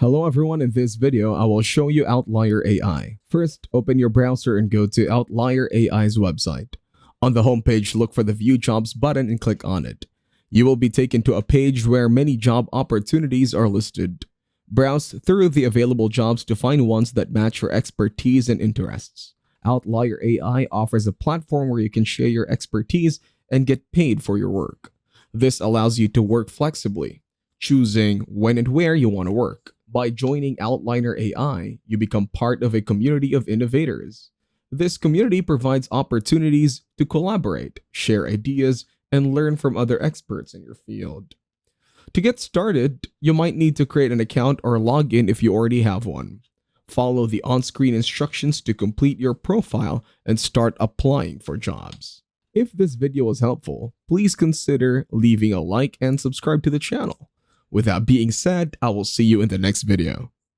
Hello everyone, in this video I will show you Outlier AI. First, open your browser and go to Outlier AI's website. On the homepage, look for the View Jobs button and click on it. You will be taken to a page where many job opportunities are listed. Browse through the available jobs to find ones that match your expertise and interests. Outlier AI offers a platform where you can share your expertise and get paid for your work. This allows you to work flexibly, choosing when and where you want to work. By joining Outlier AI, you become part of a community of innovators. This community provides opportunities to collaborate, share ideas, and learn from other experts in your field. To get started, you might need to create an account or log in if you already have one. Follow the on-screen instructions to complete your profile and start applying for jobs. If this video was helpful, please consider leaving a like and subscribe to the channel. With that being said, I will see you in the next video.